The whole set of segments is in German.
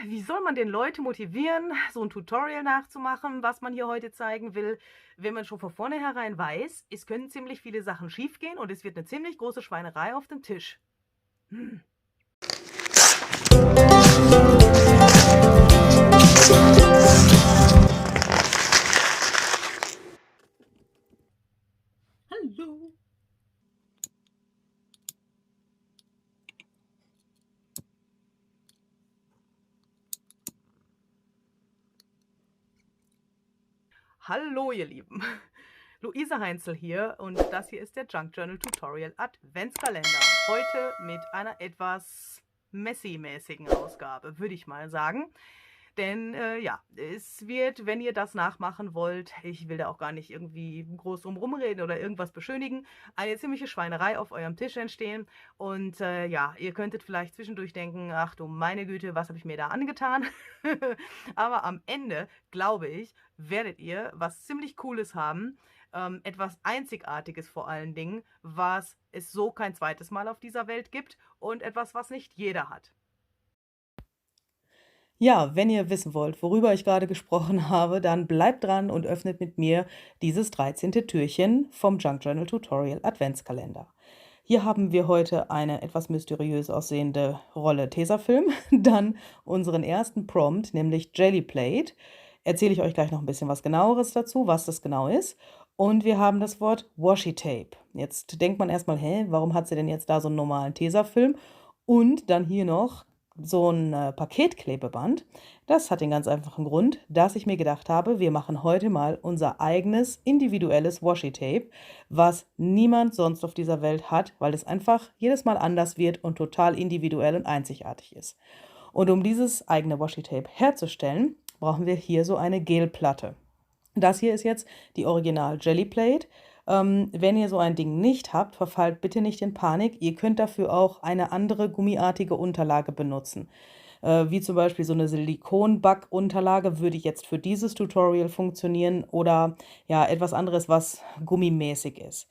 wie soll man denn Leute motivieren, so ein Tutorial nachzumachen, was man hier heute zeigen will, wenn man schon von vornherein weiß, es können ziemlich viele Sachen schiefgehen und es wird eine ziemlich große Schweinerei auf dem Tisch? Hm. Hallo. Hallo, ihr Lieben. Luise Heinzel hier und das hier ist der Junk Journal Tutorial Adventskalender. Heute mit einer etwas messy-mäßigen Ausgabe, würde ich mal sagen. Denn ja, es wird, wenn ihr das nachmachen wollt, ich will da auch gar nicht irgendwie groß drum rumreden oder irgendwas beschönigen, eine ziemliche Schweinerei auf eurem Tisch entstehen. Und ja, ihr könntet vielleicht zwischendurch denken, ach du meine Güte, was habe ich mir da angetan? Aber am Ende, glaube ich, werdet ihr was ziemlich Cooles haben. Etwas Einzigartiges vor allen Dingen, was es so kein zweites Mal auf dieser Welt gibt und etwas, was nicht jeder hat. Ja, wenn ihr wissen wollt, worüber ich gerade gesprochen habe, dann bleibt dran und öffnet mit mir dieses 13. Türchen vom Junk Journal Tutorial Adventskalender. Hier haben wir heute eine etwas mysteriös aussehende Rolle Tesafilm, dann unseren ersten Prompt, nämlich Jelly Plate. Erzähle ich euch gleich noch ein bisschen was Genaueres dazu, was das genau ist. Und wir haben das Wort Washi Tape. Jetzt denkt man erstmal, hä, warum hat sie denn jetzt da so einen normalen Tesafilm? Und dann hier noch so ein Paketklebeband. Das hat den ganz einfachen Grund, dass ich mir gedacht habe, wir machen heute mal unser eigenes individuelles Washi-Tape, was niemand sonst auf dieser Welt hat, weil es einfach jedes Mal anders wird und total individuell und einzigartig ist. Und um dieses eigene Washi-Tape herzustellen, brauchen wir hier so eine Gelplatte. Das hier ist jetzt die Original Jelly Plate. Wenn ihr so ein Ding nicht habt, verfallt bitte nicht in Panik. Ihr könnt dafür auch eine andere gummiartige Unterlage benutzen. Wie zum Beispiel so eine Silikon-Backunterlage würde jetzt für dieses Tutorial funktionieren oder ja, etwas anderes, was gummimäßig ist.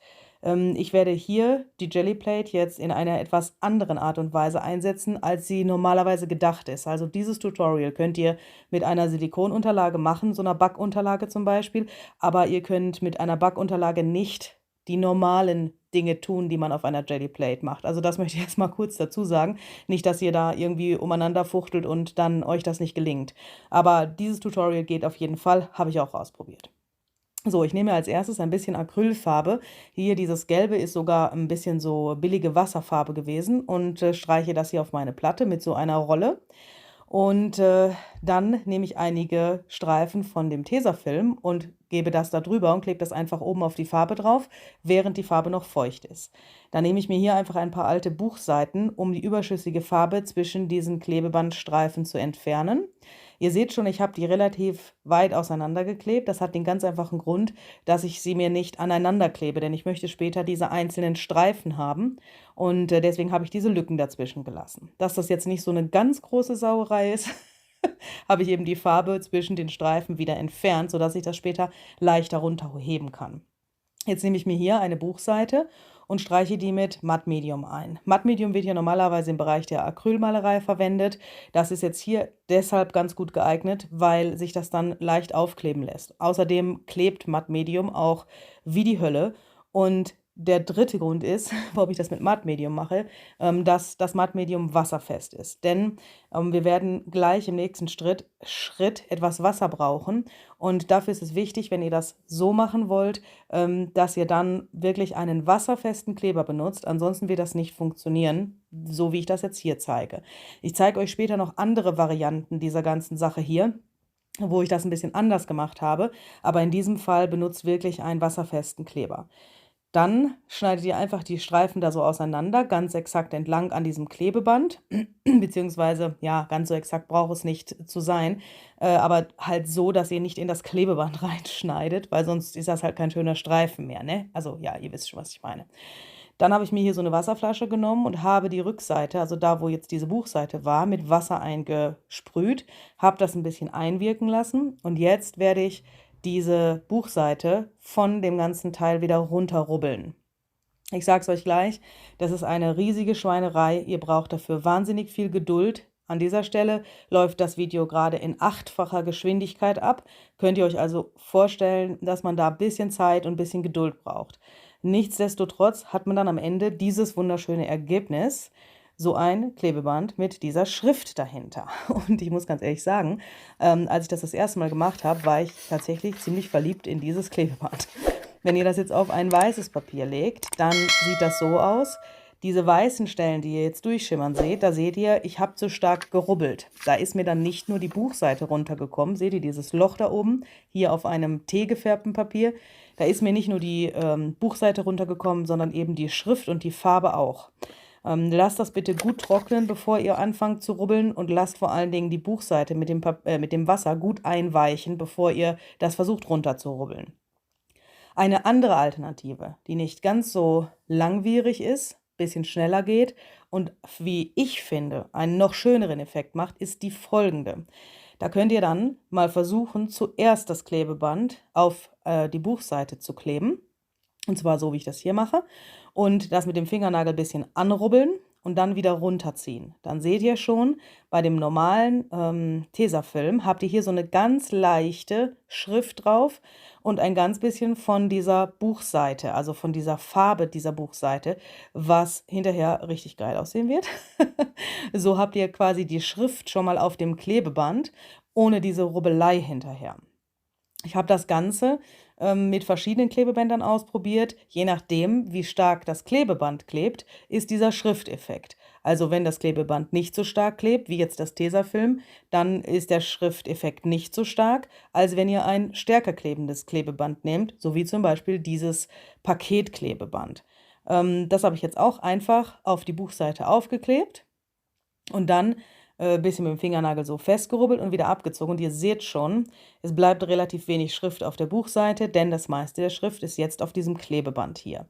Ich werde hier die Jelly Plate jetzt in einer etwas anderen Art und Weise einsetzen, als sie normalerweise gedacht ist. Also dieses Tutorial könnt ihr mit einer Silikonunterlage machen, so einer Backunterlage zum Beispiel, aber ihr könnt mit einer Backunterlage nicht die normalen Dinge tun, die man auf einer Jelly Plate macht. Also das möchte ich jetzt mal kurz dazu sagen. Nicht, dass ihr da irgendwie umeinander fuchtelt und dann euch das nicht gelingt. Aber dieses Tutorial geht auf jeden Fall, habe ich auch ausprobiert. So, ich nehme als erstes ein bisschen Acrylfarbe. Hier dieses Gelbe ist sogar ein bisschen so billige Wasserfarbe gewesen und streiche das hier auf meine Platte mit so einer Rolle. Und dann nehme ich einige Streifen von dem Tesafilm und gebe das da drüber und klebe das einfach oben auf die Farbe drauf, während die Farbe noch feucht ist. Dann nehme ich mir hier einfach ein paar alte Buchseiten, um die überschüssige Farbe zwischen diesen Klebebandstreifen zu entfernen. Ihr seht schon, ich habe die relativ weit auseinander geklebt. Das hat den ganz einfachen Grund, dass ich sie mir nicht aneinander klebe, denn ich möchte später diese einzelnen Streifen haben. Und deswegen habe ich diese Lücken dazwischen gelassen. Dass das jetzt nicht so eine ganz große Sauerei ist, habe ich eben die Farbe zwischen den Streifen wieder entfernt, sodass ich das später leichter runterheben kann. Jetzt nehme ich mir hier eine Buchseite und streiche die mit Mattmedium ein. Mattmedium wird ja normalerweise im Bereich der Acrylmalerei verwendet. Das ist jetzt hier deshalb ganz gut geeignet, weil sich das dann leicht aufkleben lässt. Außerdem klebt Mattmedium auch wie die Hölle. Und der dritte Grund ist, warum ich das mit Mattmedium mache, dass das Mattmedium wasserfest ist. Denn wir werden gleich im nächsten Schritt etwas Wasser brauchen. Und dafür ist es wichtig, wenn ihr das so machen wollt, dass ihr dann wirklich einen wasserfesten Kleber benutzt. Ansonsten wird das nicht funktionieren, so wie ich das jetzt hier zeige. Ich zeige euch später noch andere Varianten dieser ganzen Sache hier, wo ich das ein bisschen anders gemacht habe. Aber in diesem Fall benutzt wirklich einen wasserfesten Kleber. Dann schneidet ihr einfach die Streifen da so auseinander, ganz exakt entlang an diesem Klebeband, beziehungsweise, ja, ganz so exakt braucht es nicht zu sein, aber halt so, dass ihr nicht in das Klebeband reinschneidet, weil sonst ist das halt kein schöner Streifen mehr, ne? Also, ja, ihr wisst schon, was ich meine. Dann habe ich mir hier so eine Wasserflasche genommen und habe die Rückseite, also da, wo jetzt diese Buchseite war, mit Wasser eingesprüht, habe das ein bisschen einwirken lassen und jetzt werde ich diese Buchseite von dem ganzen Teil wieder runterrubbeln. Ich sage es euch gleich, das ist eine riesige Schweinerei. Ihr braucht dafür wahnsinnig viel Geduld, An dieser Stelle läuft das Video gerade in 8-facher Geschwindigkeit ab. Könnt ihr euch also vorstellen, dass man da ein bisschen Zeit und ein bisschen Geduld braucht. Nichtsdestotrotz hat man dann am Ende dieses wunderschöne Ergebnis, so ein Klebeband mit dieser Schrift dahinter. Und ich muss ganz ehrlich sagen, als ich das erste Mal gemacht habe, war ich tatsächlich ziemlich verliebt in dieses Klebeband. Wenn ihr das jetzt auf ein weißes Papier legt, dann sieht das so aus. Diese weißen Stellen, die ihr jetzt durchschimmern seht, da seht ihr, ich habe zu stark gerubbelt. Da ist mir dann nicht nur die Buchseite runtergekommen. Seht ihr dieses Loch da oben, hier auf einem teegefärbten Papier? Da ist mir nicht nur die Buchseite runtergekommen, sondern eben die Schrift und die Farbe auch. Lasst das bitte gut trocknen, bevor ihr anfangt zu rubbeln, und lasst vor allen Dingen die Buchseite mit dem Wasser gut einweichen, bevor ihr das versucht runterzurubbeln. Eine andere Alternative, die nicht ganz so langwierig ist, bisschen schneller geht und, wie ich finde, einen noch schöneren Effekt macht, ist die folgende. Da könnt ihr dann mal versuchen, zuerst das Klebeband auf die Buchseite zu kleben. Und zwar so, wie ich das hier mache. Und das mit dem Fingernagel ein bisschen anrubbeln und dann wieder runterziehen. Dann seht ihr schon, bei dem normalen Tesafilm habt ihr hier so eine ganz leichte Schrift drauf und ein ganz bisschen von dieser Buchseite, also von dieser Farbe dieser Buchseite, was hinterher richtig geil aussehen wird. So habt ihr quasi die Schrift schon mal auf dem Klebeband, ohne diese Rubbelei hinterher. Ich habe das Ganze mit verschiedenen Klebebändern ausprobiert. Je nachdem, wie stark das Klebeband klebt, ist dieser Schrifteffekt. Also wenn das Klebeband nicht so stark klebt, wie jetzt das Tesafilm, dann ist der Schrifteffekt nicht so stark, als wenn ihr ein stärker klebendes Klebeband nehmt, so wie zum Beispiel dieses Paketklebeband. Das habe ich jetzt auch einfach auf die Buchseite aufgeklebt und dann ein bisschen mit dem Fingernagel so festgerubbelt und wieder abgezogen. Und ihr seht schon, es bleibt relativ wenig Schrift auf der Buchseite, denn das meiste der Schrift ist jetzt auf diesem Klebeband hier.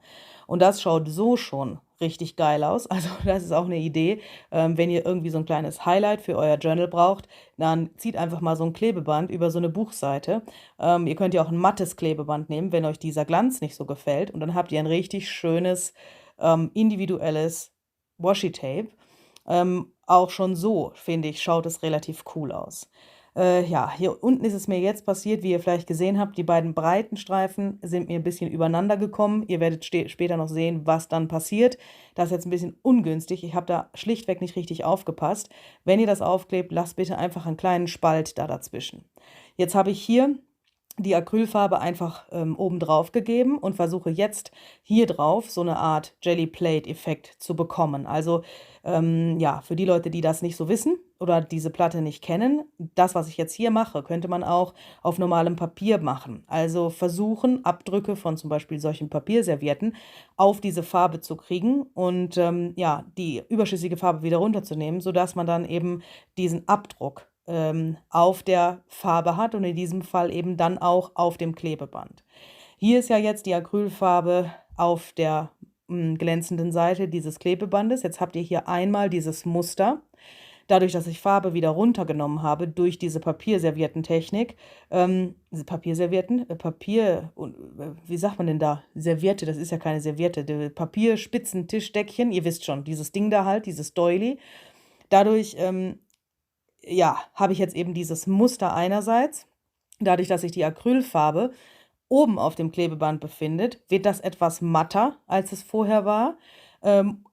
Und das schaut so schon richtig geil aus. Also das ist auch eine Idee, wenn ihr irgendwie so ein kleines Highlight für euer Journal braucht, dann zieht einfach mal so ein Klebeband über so eine Buchseite. Ihr könnt ja auch ein mattes Klebeband nehmen, wenn euch dieser Glanz nicht so gefällt. Und dann habt ihr ein richtig schönes, individuelles Washi-Tape. Auch schon so, finde ich, schaut es relativ cool aus. Ja, hier unten ist es mir jetzt passiert, wie ihr vielleicht gesehen habt, die beiden breiten Streifen sind mir ein bisschen übereinander gekommen. Ihr werdet später noch sehen, was dann passiert. Das ist jetzt ein bisschen ungünstig. Ich habe da schlichtweg nicht richtig aufgepasst. Wenn ihr das aufklebt, lasst bitte einfach einen kleinen Spalt da dazwischen. Jetzt habe ich hier die Acrylfarbe einfach oben drauf gegeben und versuche jetzt hier drauf so eine Art Jelly Plate Effekt zu bekommen. Also ja, für die Leute, die das nicht so wissen oder diese Platte nicht kennen, das, was ich jetzt hier mache, könnte man auch auf normalem Papier machen. Also versuchen, Abdrücke von zum Beispiel solchen Papierservietten auf diese Farbe zu kriegen und ja, die überschüssige Farbe wieder runterzunehmen, sodass man dann eben diesen Abdruck auf der Farbe hat und in diesem Fall eben dann auch auf dem Klebeband. Hier ist ja jetzt die Acrylfarbe auf der glänzenden Seite dieses Klebebandes. Jetzt habt ihr hier einmal dieses Muster. Dadurch, dass ich Farbe wieder runtergenommen habe durch diese Papierserviettentechnik, wie sagt man denn da? Serviette, das ist ja keine Serviette, Papierspitzentischdeckchen, ihr wisst schon, dieses Ding da halt, dieses Doily. Dadurch ja, habe ich jetzt eben dieses Muster einerseits. Dadurch, dass sich die Acrylfarbe oben auf dem Klebeband befindet, wird das etwas matter, als es vorher war.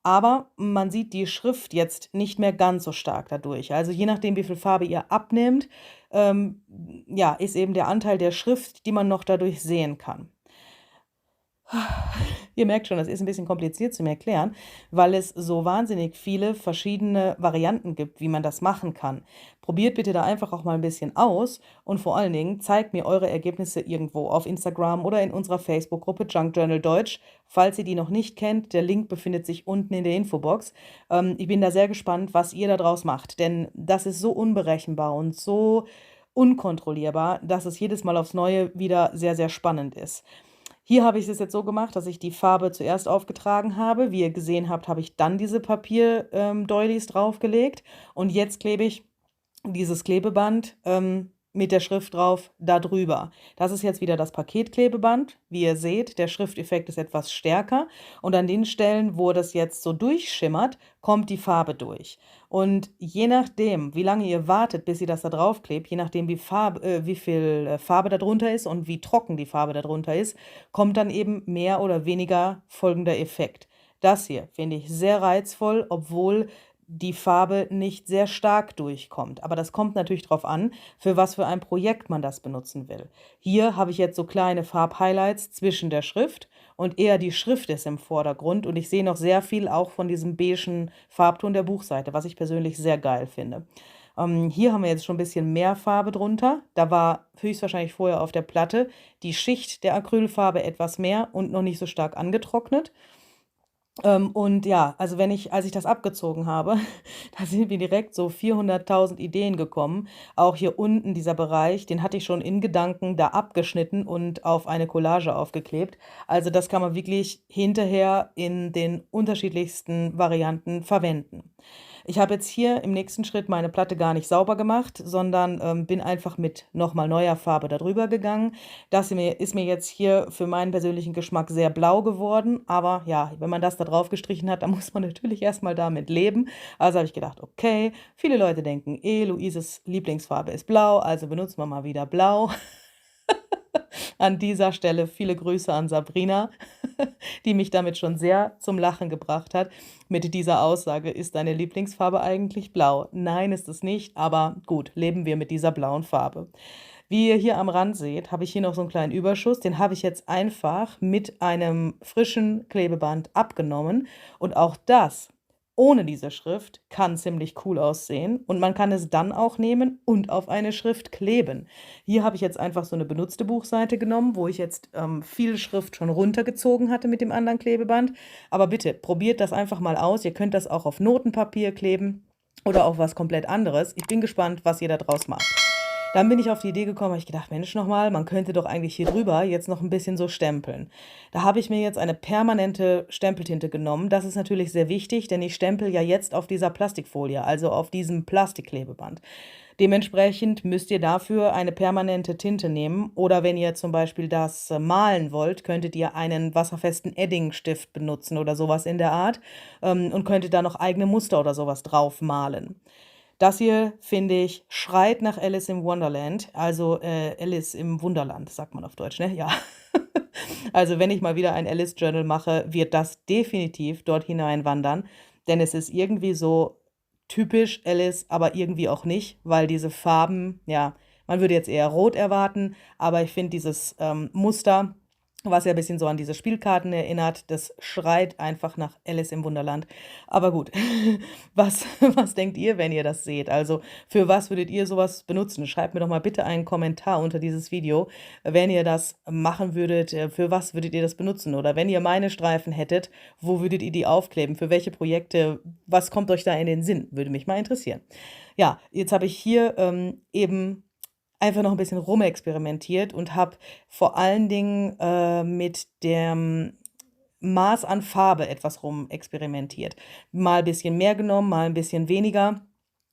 Aber man sieht die Schrift jetzt nicht mehr ganz so stark dadurch. Also je nachdem, wie viel Farbe ihr abnehmt, ja, ist eben der Anteil der Schrift, die man noch dadurch sehen kann. Ihr merkt schon, das ist ein bisschen kompliziert zu mir erklären, weil es so wahnsinnig viele verschiedene Varianten gibt, wie man das machen kann. Probiert bitte da einfach auch mal ein bisschen aus und vor allen Dingen zeigt mir eure Ergebnisse irgendwo auf Instagram oder in unserer Facebook-Gruppe Junk Journal Deutsch. Falls ihr die noch nicht kennt, der Link befindet sich unten in der Infobox. Ich bin da sehr gespannt, was ihr da draus macht, denn das ist so unberechenbar und so unkontrollierbar, dass es jedes Mal aufs Neue wieder sehr, sehr spannend ist. Hier habe ich es jetzt so gemacht, dass ich die Farbe zuerst aufgetragen habe. Wie ihr gesehen habt, habe ich dann diese Papier-Doilies draufgelegt. Und jetzt klebe ich dieses Klebeband mit der Schrift drauf da drüber. Das ist jetzt wieder das Paketklebeband. Wie ihr seht, der Schrifteffekt ist etwas stärker und an den Stellen, wo das jetzt so durchschimmert, kommt die Farbe durch. Und je nachdem, wie lange ihr wartet, bis ihr das da drauf klebt, je nachdem, wie viel Farbe da drunter ist und wie trocken die Farbe da drunter ist, kommt dann eben mehr oder weniger folgender Effekt. Das hier finde ich sehr reizvoll, obwohl die Farbe nicht sehr stark durchkommt. Aber das kommt natürlich darauf an, für was für ein Projekt man das benutzen will. Hier habe ich jetzt so kleine Farbhighlights zwischen der Schrift und eher die Schrift ist im Vordergrund und ich sehe noch sehr viel auch von diesem beigen Farbton der Buchseite, was ich persönlich sehr geil finde. Hier haben wir jetzt schon ein bisschen mehr Farbe drunter. Da war höchstwahrscheinlich vorher auf der Platte die Schicht der Acrylfarbe etwas mehr und noch nicht so stark angetrocknet. Und ja, also als ich das abgezogen habe, da sind mir direkt so 400.000 Ideen gekommen. Auch hier unten dieser Bereich, den hatte ich schon in Gedanken da abgeschnitten und auf eine Collage aufgeklebt. Also das kann man wirklich hinterher in den unterschiedlichsten Varianten verwenden. Ich habe jetzt hier im nächsten Schritt meine Platte gar nicht sauber gemacht, sondern bin einfach mit nochmal neuer Farbe darüber gegangen. Ist mir jetzt hier für meinen persönlichen Geschmack sehr blau geworden, aber ja, wenn man das da drauf gestrichen hat, dann muss man natürlich erstmal damit leben. Also habe ich gedacht, okay, viele Leute denken, Luises Lieblingsfarbe ist blau, also benutzen wir mal wieder blau. An dieser Stelle viele Grüße an Sabrina, die mich damit schon sehr zum Lachen gebracht hat. Mit dieser Aussage, ist deine Lieblingsfarbe eigentlich blau? Nein, ist es nicht, aber gut, leben wir mit dieser blauen Farbe. Wie ihr hier am Rand seht, habe ich hier noch so einen kleinen Überschuss. Den habe ich jetzt einfach mit einem frischen Klebeband abgenommen. Und auch das ohne diese Schrift kann ziemlich cool aussehen. Und man kann es dann auch nehmen und auf eine Schrift kleben. Hier habe ich jetzt einfach so eine benutzte Buchseite genommen, wo ich jetzt viel Schrift schon runtergezogen hatte mit dem anderen Klebeband. Aber bitte, probiert das einfach mal aus. Ihr könnt das auch auf Notenpapier kleben oder auch was komplett anderes. Ich bin gespannt, was ihr da draus macht. Dann bin ich auf die Idee gekommen, habe ich gedacht, Mensch, nochmal, man könnte doch eigentlich hier drüber jetzt noch ein bisschen so stempeln. Da habe ich mir jetzt eine permanente Stempeltinte genommen. Das ist natürlich sehr wichtig, denn ich stempel ja jetzt auf dieser Plastikfolie, also auf diesem Plastikklebeband. Dementsprechend müsst ihr dafür eine permanente Tinte nehmen oder wenn ihr zum Beispiel das malen wollt, könntet ihr einen wasserfesten Eddingstift benutzen oder sowas in der Art und könntet da noch eigene Muster oder sowas drauf malen. Das hier, finde ich, schreit nach Alice im Wonderland, also Alice im Wunderland, sagt man auf Deutsch, ne? Ja. Also wenn ich mal wieder ein Alice Journal mache, wird das definitiv dort hineinwandern, denn es ist irgendwie so typisch Alice, aber irgendwie auch nicht, weil diese Farben, ja, man würde jetzt eher rot erwarten, aber ich finde dieses Muster, was ja ein bisschen so an diese Spielkarten erinnert, das schreit einfach nach Alice im Wunderland. Aber gut, was denkt ihr, wenn ihr das seht? Also für was würdet ihr sowas benutzen? Schreibt mir doch mal bitte einen Kommentar unter dieses Video, wenn ihr das machen würdet, für was würdet ihr das benutzen? Oder wenn ihr meine Streifen hättet, wo würdet ihr die aufkleben? Für welche Projekte? Was kommt euch da in den Sinn? Würde mich mal interessieren. Ja, jetzt habe ich hier eben einfach noch ein bisschen rumexperimentiert und habe vor allen Dingen mit dem Maß an Farbe etwas rumexperimentiert. Mal ein bisschen mehr genommen, mal ein bisschen weniger,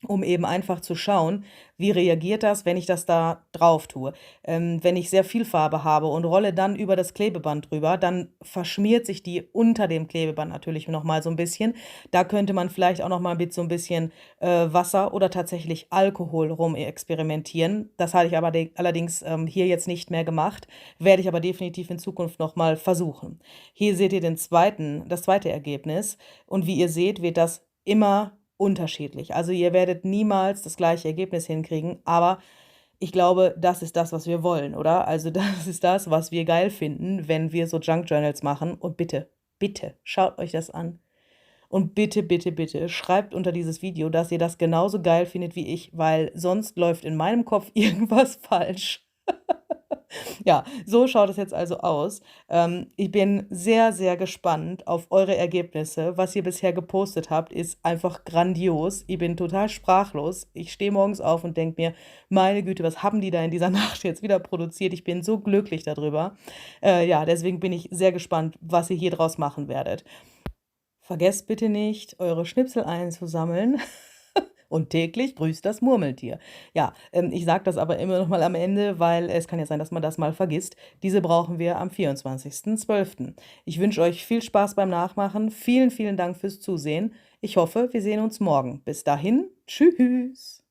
um eben einfach zu schauen, wie reagiert das, wenn ich das da drauf tue. Wenn ich sehr viel Farbe habe und rolle dann über das Klebeband drüber, dann verschmiert sich die unter dem Klebeband natürlich noch mal so ein bisschen. Da könnte man vielleicht auch noch mal mit so ein bisschen Wasser oder tatsächlich Alkohol rumexperimentieren. Das hatte ich aber allerdings hier jetzt nicht mehr gemacht, werde ich aber definitiv in Zukunft noch mal versuchen. Hier seht ihr das zweite Ergebnis und wie ihr seht, wird das immer unterschiedlich. Also ihr werdet niemals das gleiche Ergebnis hinkriegen, aber ich glaube, das ist das, was wir wollen, oder? Also das ist das, was wir geil finden, wenn wir so Junk Journals machen. Und bitte, bitte, schaut euch das an. Und bitte, bitte, bitte, schreibt unter dieses Video, dass ihr das genauso geil findet wie ich, weil sonst läuft in meinem Kopf irgendwas falsch. Ja, so schaut es jetzt also aus. Ich bin sehr, sehr gespannt auf eure Ergebnisse. Was ihr bisher gepostet habt, ist einfach grandios. Ich bin total sprachlos. Ich stehe morgens auf und denke mir, meine Güte, was haben die da in dieser Nacht jetzt wieder produziert? Ich bin so glücklich darüber. Ja, deswegen bin ich sehr gespannt, was ihr hier draus machen werdet. Vergesst bitte nicht, eure Schnipsel einzusammeln. Und täglich grüßt das Murmeltier. Ja, ich sage das aber immer noch mal am Ende, weil es kann ja sein, dass man das mal vergisst. Diese brauchen wir am 24.12. Ich wünsche euch viel Spaß beim Nachmachen. Vielen, vielen Dank fürs Zusehen. Ich hoffe, wir sehen uns morgen. Bis dahin, tschüss.